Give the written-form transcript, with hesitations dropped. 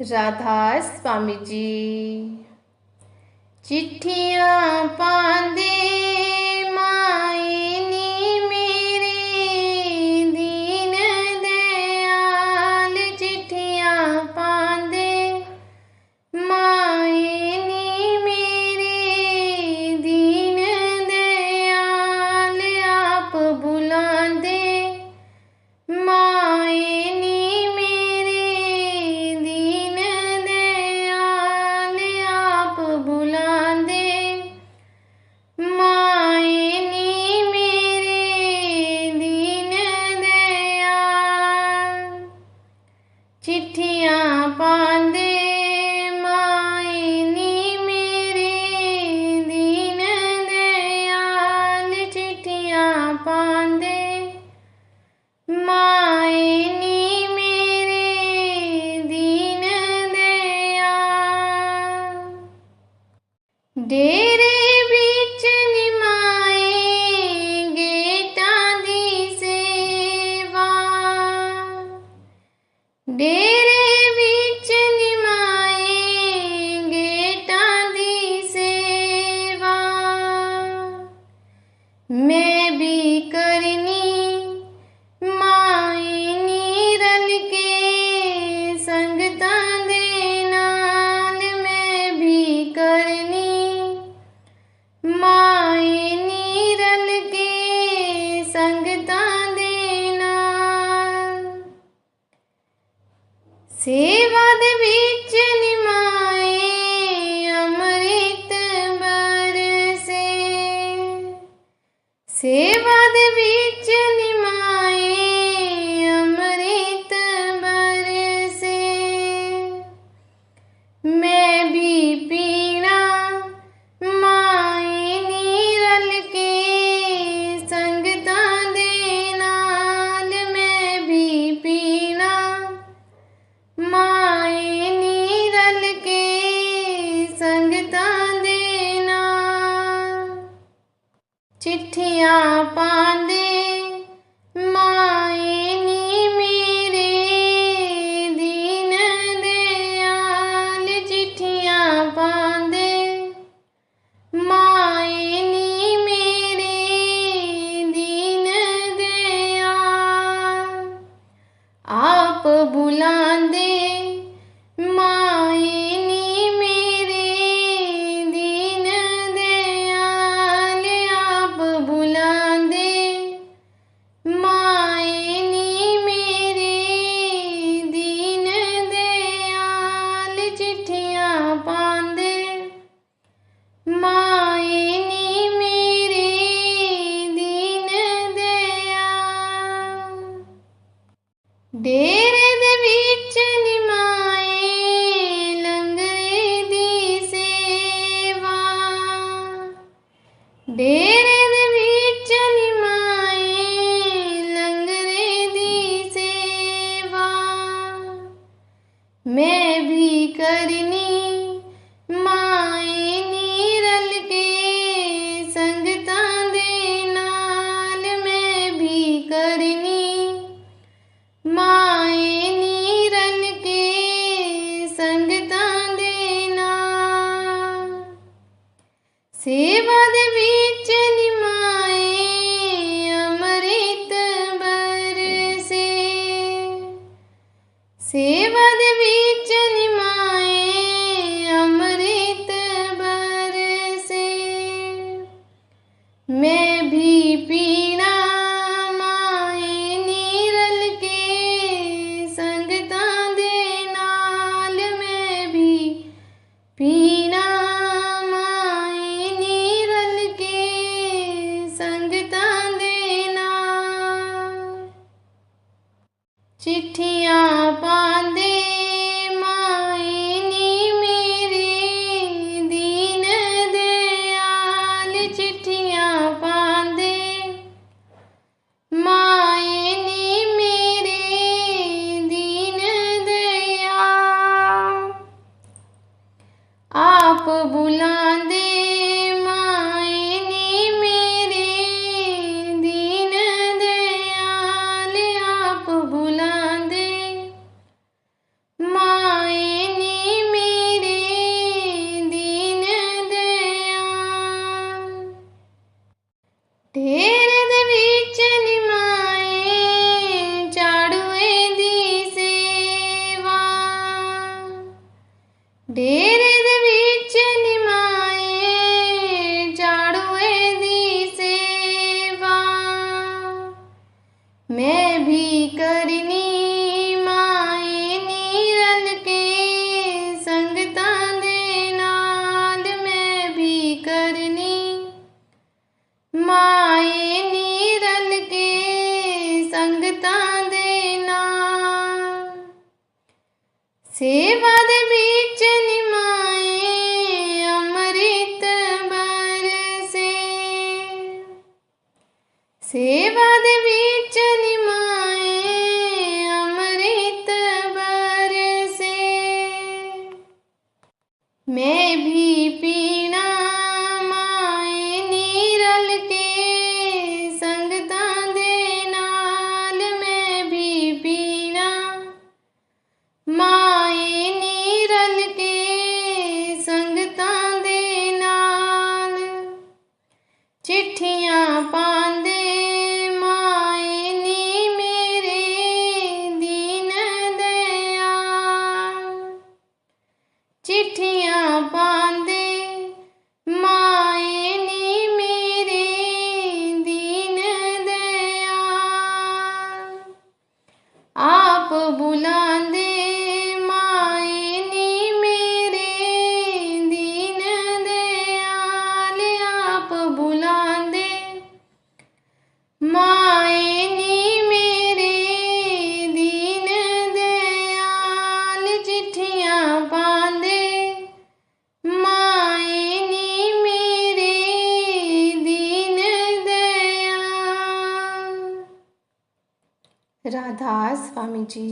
राधा स्वामी जी। चिट्ठियां पांदे माए नी मेरे दीन दयाल, चिट्ठियां पांदे माए नी मेरे दीन दयाल, आप बुलांदे माए नी मेरे दीन दयाल, आप बुलांदे माए नी मेरे दीन दयाल। चिट्ठियां पांदे माए नी मेरे दीन दयाल, चिट्ठियां पांदे माए नी मेरे दीन दयाल। डेरे बिच निमाए गेटां दी सेवा, डेरे बिच निमाए गेटां दी सेवा, मैं भी करनी माए नी रल के संगतां दे नाल, मैं भी करनी माए नी रल के संगतां दे नाल। सेवा दे विच निमाए अमृत बरसे, सेवा दे विच निमाए अमृत बरसे, मैं भी पीना माए नी रल के संगतां दे नाल, मैं भी पीना माए नी रल के संगतां दे नाल। चिट्ठियां पांदे माए नी मेरे दीन दयाल, चिट्ठियां पांदे माए नी मेरे दीन दयाल, आप बुलांदे माए नी मेरे दीन दयाल, आप बुलांदे माए नी मेरे दीन दयाल, चिट्ठियां पांदे माए नी मेरे दीन दयाल। डेरे दे विच निमाए लंगरे दी सेवा, डेरे दे विच निमाए लंगरे दी सेवा, मैं भी करनी माए नी रल के संगतां दे नाल, मैं भी करनी माए नी रल के संगतां दे नाल। सेवा दे विच निमाए अमृत बरसे, सेवा दे विच निमाए अमृत बरसे, मैं भी पीना माए नी रल के संगतां दे नाल, मैं भी पीना माए नी रल के संगतां दे नाल। चिट्ठियां पांदे माए नी मेरे दीन दयाल, चिट्ठियां पांदे माए नी मेरे दीन दयाल, आप बुलांदे माए नी मेरे दीन दयाल, आप बुलांदे माए डेरे दे विच निमाए झाड़ूए दी सेवा मैं भी करनी माए नी रल के संगतां दे नाल मैं भी करनी माए नी रल के संगतां दे नाल सेवा दे विच निमाए अमृत बरसे सेवा दे विच निमाए अमृत बरसे मैं भी पीना माए नी रल के संगतां दे नाल मैं भी पीना माए नी रल के संगतां दे नाल चिट्ठियां पांदे माए नी मेरे दीन दयाल चिट्ठियां पांदे माए नी मेरे दीन दयाल आप बुलांदे माए नी मेरे दीन दयाल आप बुलांदे माए नी मेरे दीन दयाल चिट्ठियां पांदे माए नी मेरे दीन दयाल। राधा स्वामी जी।